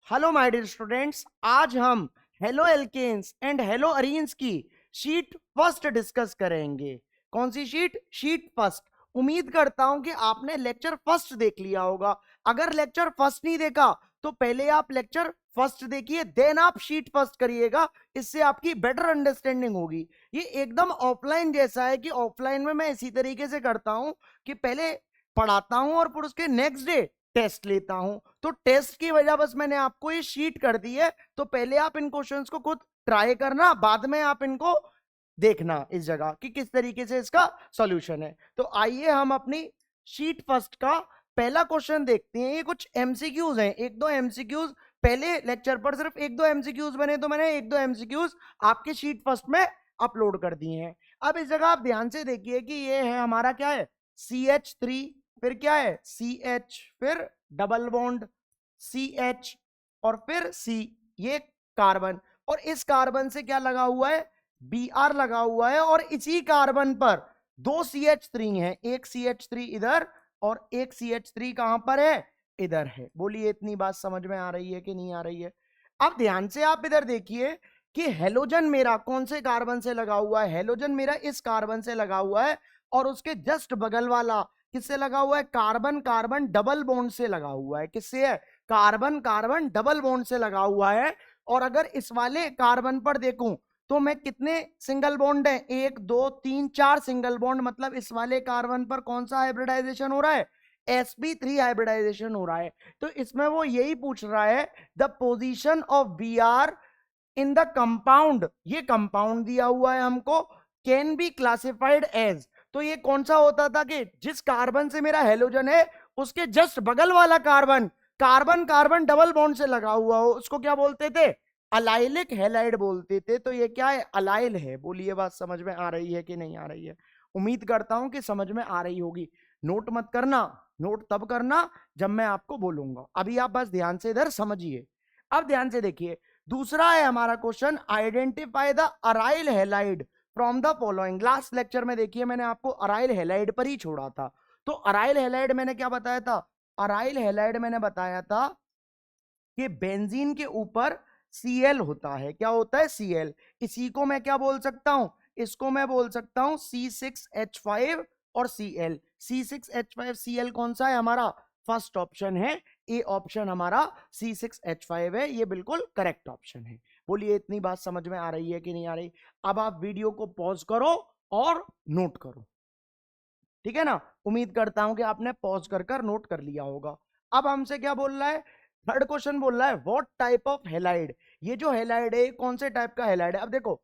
Hello my dear students, आज हम haloalkanes and haloarenes की शीट फर्स्ट डिस्कस करेंगे। कौन सी शीट? Sheet first. उम्मीद करता हूं कि आपने लेक्चर फर्स्ट देख लिया होगा। अगर लेक्चर फर्स्ट नहीं देखा तो पहले आप लेक्चर फर्स्ट देखिए, देन आप शीट फर्स्ट करिएगा। इससे आपकी बेटर अंडरस्टैंडिंग होगी। ये एकदम ऑफलाइन जैसा है कि ऑफलाइन में मैं इसी तरीके से करता हूं कि पहले पढ़ाता हूं और फिर उसके नेक्स्ट डे टेस्ट लेता हूं। तो टेस्ट की वजह बस मैंने आपको ये शीट कर दी है, तो पहले आप इन क्वेश्चंस को खुद ट्राई करना, बाद में आप इनको देखना इस जगह कि किस तरीके से इसका सॉल्यूशन है। तो आइए हम अपनी शीट फर्स्ट का पहला क्वेश्चन देखते हैं। ये कुछ एमसीक्यूज हैं, एक दो एमसीक्यूज। पहले लेक्चर पर सिर्फ एक दो एमसीक्यूज बने तो मैंने एक दो एमसीक्यूज आपके शीट फर्स्ट में अपलोड कर दिए हैं। अब इस जगह आप ध्यान से देखिए कि ये है हमारा क्या है, CH3, फिर क्या है CH, फिर डबल बॉन्ड CH और फिर C, ये कार्बन। और इस कार्बन से क्या लगा हुआ है, Br लगा हुआ है। और इसी कार्बन पर दो CH3 है, एक CH3 इधर और एक CH3 कहां पर है, इधर है। बोलिए इतनी बात समझ में आ रही है कि नहीं आ रही है? अब ध्यान से आप इधर देखिए कि हेलोजन मेरा कौन से कार्बन से लगा हुआ है। हेलोजन मेरा इस कार्बन से लगा हुआ है और उसके जस्ट बगल वाला किससे लगा हुआ है, कार्बन कार्बन डबल बॉन्ड से लगा हुआ है। किससे है, कार्बन कार्बन डबल बॉन्ड से लगा हुआ है। और अगर इस वाले कार्बन पर देखूं तो मैं कितने सिंगल बॉन्ड है, 1 2 3 4 सिंगल बॉन्ड। मतलब इस वाले कार्बन पर कौन सा हाइब्रिडाइजेशन हो रहा है, sp3 हाइब्रिडाइजेशन हो रहा है। तो इसमें वो यही पूछ रहा है the position of Br in the compound. ये कंपाउंड दिया हुआ है हमको, कैन बी क्लासिफाइड एज। तो ये कौन सा होता था कि जिस कार्बन से मेरा हेलोजन है उसके जस्ट बगल वाला carbon carbon carbon double bond से लगा हुआ हो, उसको क्या बोलते थे, अलाइलिक हैलाइड बोलते थे। तो ये क्या है, अलाइल है। बोलिए बात समझ में आ रही है कि नहीं आ रही है? उम्मीद करता हूं कि समझ में आ रही होगी। नोट मत करना, नोट तब करना जब मैं आपको बोलूंगा। अभी आप बस ध्यान से इधर समझिए। अब ध्यान से देखिए, दूसरा है हमारा question, identify the aryl halide from the following. Last lecture में देखिए मैंने आपको अराइल हैलाइड पर ही छोड़ा था। तो अराइल हैलाइड मैंने क्या बताया था, अराइल हैलाइड मैंने बताया था कि बेंजीन के ऊपर Cl होता है। क्या होता है, Cl। इसी को मैं क्या बोल सकता हूं, इसको मैं बोल सकता हूं C6H5 और Cl। C6H5Cl कौन सा है हमारा, फर्स्ट ऑप्शन है। ए ऑप्शन हमारा C6H5 है, ये बिल्कुल करेक्ट ऑप्शन है। बोलिए इतनी बात समझ में आ रही है कि नहीं आ रही? अब आप वीडियो को पॉज करो और नोट करो, ठीक है ना? उम्मीद करता हूं कि आपने पॉज कर नोट कर लिया होगा। अब हमसे क्या बोल रहा है, थर्ड क्वेश्चन बोल रहा है व्हाट टाइप ऑफ हेलाइड। ये जो हेलाइड है कौन से टाइप का हेलाइड है? अब देखो,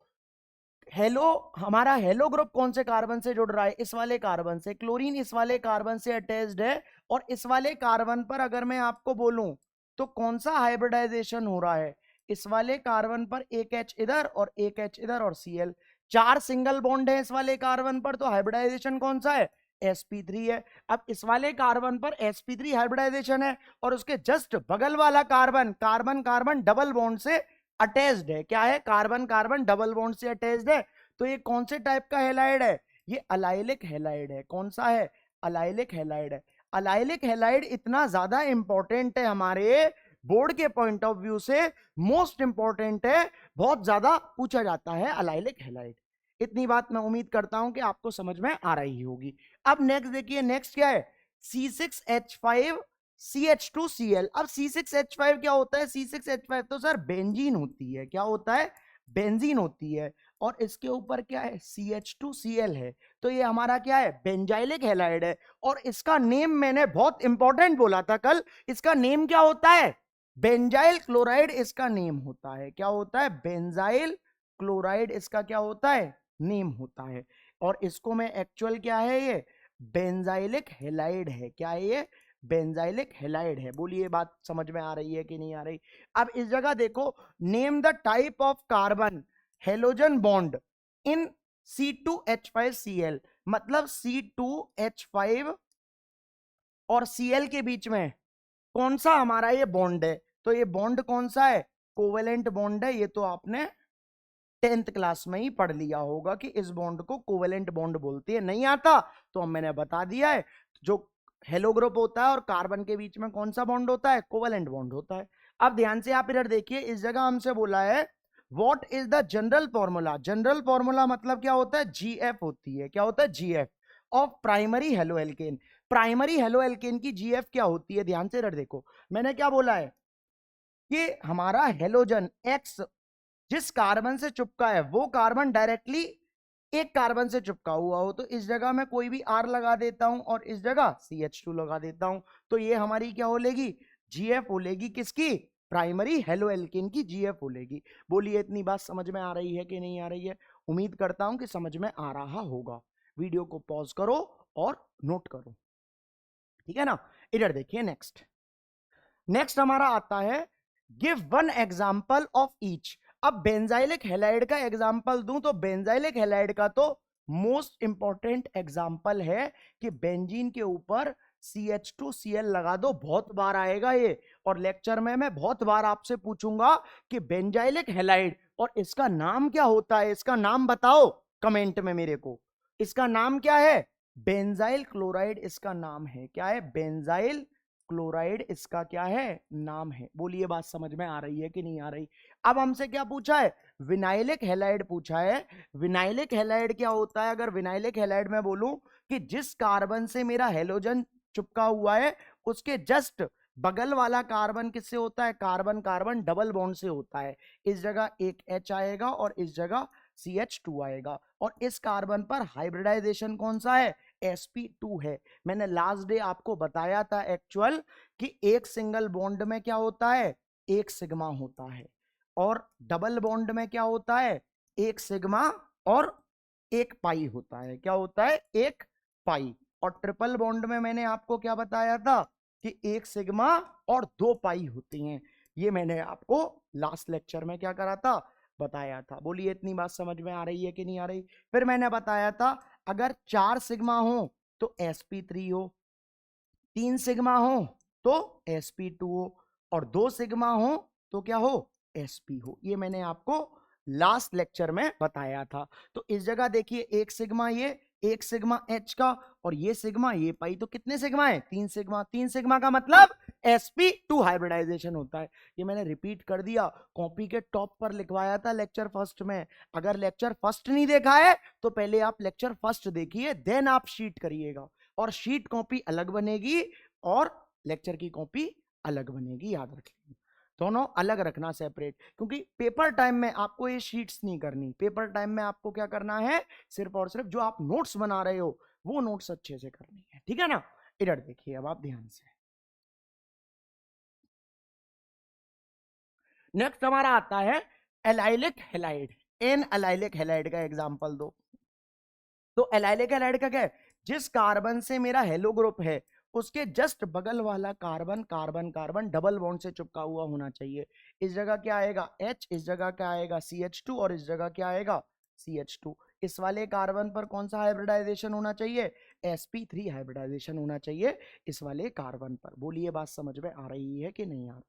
हेलो, हमारा हेलो ग्रुप कौन से कार्बन से जुड़ रहा है, इस वाले कार्बन से। क्लोरीन इस वाले कार्बन से अटैच्ड है। और इस वाले कार्बन पर अगर मैं आपको बोलूं तो कौन सा हाइब्रिडाइजेशन हो रहा है, इस वाले कार्बन पर एक H इधर और एक H इधर और Cl। 4 सिंगल बॉन्ड है इस वाले कार्बन पर, तो हाइब्रिडाइजेशन कौन सा है, sp3 है। अब इस वाले कार्बन पर sp3 हाइब्रिडाइजेशन है और उसके जस्ट बगल वाला carbon carbon carbon double bond से अटैच्ड है। क्या है, कार्बन कार्बन डबल बॉन्ड से अटैच्ड है। तो ये कौन से टाइप का हेलाइड है, ये अलाइलिक हेलाइड है। कौन सा है, अलाइलिक हेलाइड है। अलाइलिक हेलाइड इतना ज्यादा इंपॉर्टेंट है हमारे बोर्ड के पॉइंट ऑफ व्यू से, मोस्ट इंपॉर्टेंट है, बहुत ज्यादा पूछा जाता है अलाइलिक हेलाइड। इतनी बात मैं उम्मीद करता हूं कि आपको समझ में आ रही होगी। अब नेक्स्ट देखिए, नेक्स्ट क्या है, C6H5 CH2Cl। अब C6H5 क्या होता है, C6H5 तो सर बेंजीन होती है। क्या होता है, बेंजीन होती है। और इसके ऊपर क्या है, CH2Cl है। तो ये हमारा क्या है, बेंजाइलिक हैलाइड है। और इसका नेम मैंने बहुत इंपॉर्टेंट बोला था कल, इसका नेम क्या होता है, बेंजाइल क्लोराइड इसका नेम होता है। क्या होता है, बेंजाइल क्लोराइड इसका क्या होता है, नेम होता है। और इसको मैं एक्चुअल क्या है, ये बेंजाइलिक हैलाइड है। क्या है ये, बेंजाइलिक हैलाइड है। बोलिए बात समझ में आ रही है कि नहीं आ रही? अब इस जगह देखो, name the type of carbon halogen bond in C2H5Cl। मतलब C2H5 और Cl के बीच में कौन सा हमारा ये बॉन्ड है। तो ये बॉन्ड कौन सा है, कोवेलेंट बॉन्ड है। ये तो आपने 10th क्लास में ही पढ़ लिया होगा कि इस बॉन्ड को कोवेलेंट बॉन्ड बोलते हैं। नहीं आता तो अब मैंने बता दिया है। जो हेलो ग्रुप होता है और कार्बन के बीच में कौन सा बॉन्ड होता है, कोवेलेंट बॉन्ड होता है। अब ध्यान से आप इधर देखिए, इस जगह हमसे बोला है what is the general formula. General formula मतलब क्या होता है, जीएफ होती है। क्या होता है, GF of primary halo alkane. Primary halo alkane की जीएफ क्या होती है, ध्यान से इधर देखो, मैंने क्या बोला है कि हमारा हेलोजन एक्स जिस कार्बन से चिपका है वो कार्बन डायरेक्टली एक कार्बन से चिपका हुआ हो, तो इस जगह मैं कोई भी आर लगा देता हूं और इस जगह CH2 लगा देता हूं, तो ये हमारी क्या होलेगी, जीएफ होलेगी। किसकी, प्राइमरी हेलो एल्केन की जीएफ होलेगी। बोलिए इतनी बात समझ में आ रही है कि नहीं आ रही है? उम्मीद करता हूं कि समझ में आ रहा होगा। वीडियो को पॉज करो और नोट करो, ठीक है ना। इधर देखिए, नेक्स्ट हमारा आता है give one example of each. अब बेंजाइलिक हैलाइड का एग्जाम्पल दूं तो बेंजाइलिक हैलाइड का तो मोस्ट इंपॉर्टेंट एग्जाम्पल है कि बेंजीन के ऊपर CH2Cl लगा दो, बहुत बार आएगा ये, और लेक्चर में मैं बहुत बार आपसे पूछूंगा कि बेंजाइलिक हैलाइड और इसका नाम क्या होता है, इसका नाम बताओ कमेंट में मेरे को। इसका नाम क्या है, बेंजाइल क्लोराइड इसका नाम है। क्या है, बेंजाइल क्लोराइड इसका क्या है, नाम है। बोलिए बात समझ में आ रही है कि नहीं आ रही? अब हमसे क्या पूछा है, विनाइलिक हैलाइड पूछा है। विनाइलिक हैलाइड क्या होता है? अगर विनाइलिक हैलाइड में बोलूं कि जिस कार्बन से मेरा हेलोजन चिपका हुआ है उसके जस्ट बगल वाला कार्बन किससे होता है, कार्बन कार्बन डबल बॉन्ड से होता है। इस जगह एक H आएगा और इस जगह CH2 आएगा, और इस कार्बन पर हाइब्रिडाइजेशन कौन सा है, sp2 है। मैंने लास्ट डे आपको बताया था एक्चुअल कि एक सिंगल बॉन्ड में क्या होता है, एक सिग्मा होता है, और डबल बॉन्ड में क्या होता है, एक सिग्मा और एक पाई होता है। क्या होता है, एक पाई। और ट्रिपल बॉन्ड में मैंने आपको क्या बताया था कि एक सिग्मा और दो पाई होती हैं। ये मैंने आपको लास्ट लेक्चर में क्या करा था, बताया था। बोलिए इतनी बात समझ में आ रही है कि नहीं आ रही? फिर मैंने बताया था अगर 4 सिग्मा हो तो sp3 हो, 3 सिग्मा हो तो sp2 हो, और 2 सिग्मा हो तो क्या हो, sp हो। ये मैंने आपको लास्ट लेक्चर में बताया था। तो इस जगह देखिए, एक सिग्मा ये, एक सिग्मा H का, और ये सिग्मा ये पाई, तो कितने सिग्मा है, 3 सिग्मा। 3 सिग्मा का मतलब sp2 हाइब्रिडाइजेशन होता है। ये मैंने रिपीट कर दिया, कॉपी के टॉप पर लिखवाया था लेक्चर फर्स्ट में। अगर लेक्चर फर्स्ट नहीं देखा है तो पहले आप लेक्चर फर्स्ट देखिए, देन आप शीट करिएगा, और शीट कॉपी अलग बनेगी और लेक्चर की कॉपी अलग बनेगी, याद रखिए। दोनों अलग रखना सेपरेट, क्योंकि पेपर टाइम में आपको ये शीट्स नहीं करनी। पेपर टाइम में आपको क्या करना है, सिर्फ और सिर्फ जो आप नोट्स बना रहे हो वो नोट्स अच्छे से करनी है, ठीक है ना। इधर देखिए अब आप ध्यान से, नेक्स्ट हमारा आता है allylic halide. An allylic halide का एग्जांपल दो। तो एलाइलिक हैलाइड का क्या है, जिस कार्बन से मेरा हेलो ग्रुप है उसके जस्ट बगल वाला carbon carbon carbon double bond से चिपका हुआ होना चाहिए। इस जगह क्या आएगा H, इस जगह क्या आएगा CH2, और इस जगह क्या आएगा CH2। इस वाले कार्बन पर कौन सा हाइब्रिडाइजेशन होना चाहिए, sp3 हाइब्रिडाइजेशन होना चाहिए इस वाले कार्बन पर। बोलिए बात समझ में आ रही है कि नहीं आ रही?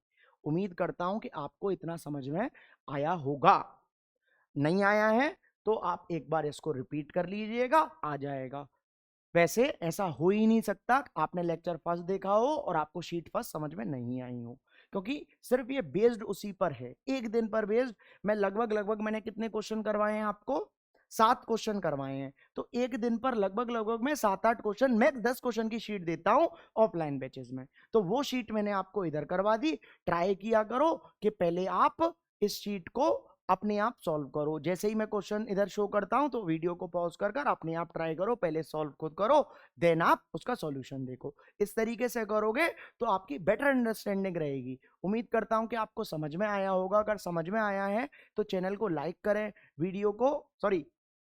उम्मीद करता हूं कि आपको इतना समझ में आया होगा। नहीं आया है तो आप एक बार इसको रिपीट कर लीजिएगा, आ जाएगा। वैसे ऐसा हो ही नहीं सकता आपने लेक्चर फर्स्ट देखा हो और आपको शीट फर्स्ट समझ में नहीं आई हो, क्योंकि सिर्फ ये बेस्ड उसी पर है, एक दिन पर बेस्ड। मैं लगभग मैंने कितने क्वेश्चन करवाए हैं आपको, 7 क्वेश्चन करवाए हैं। तो एक दिन पर लगभग मैं 7-8 क्वेश्चन, मैक्स 10 क्वेश्चन की शीट देता हूं ऑफलाइन बैचेस में। तो वो शीट मैंने आपको इधर करवा दी। ट्राई किया करो कि पहले आप इस शीट को अपने आप सॉल्व करो। जैसे ही मैं क्वेश्चन इधर शो करता हूं तो वीडियो को पॉज कर कर अपने आप ट्राई करो, पहले सॉल्व खुद करो, देन आप उसका सॉल्यूशन देखो। इस तरीके से करोगे तो आपकी बेटर अंडरस्टैंडिंग रहेगी। उम्मीद करता हूं कि आपको समझ में आया होगा। अगर समझ में आया है तो चैनल को लाइक करें, वीडियो को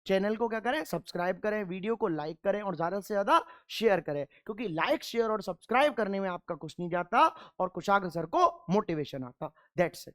चैनल को क्या करें, सब्सक्राइब करें, वीडियो को लाइक करें और ज्यादा से ज्यादा शेयर करें, क्योंकि लाइक शेयर और सब्सक्राइब करने में आपका कुछ नहीं जाता और कुशाग्र सर को मोटिवेशन आता। That's it.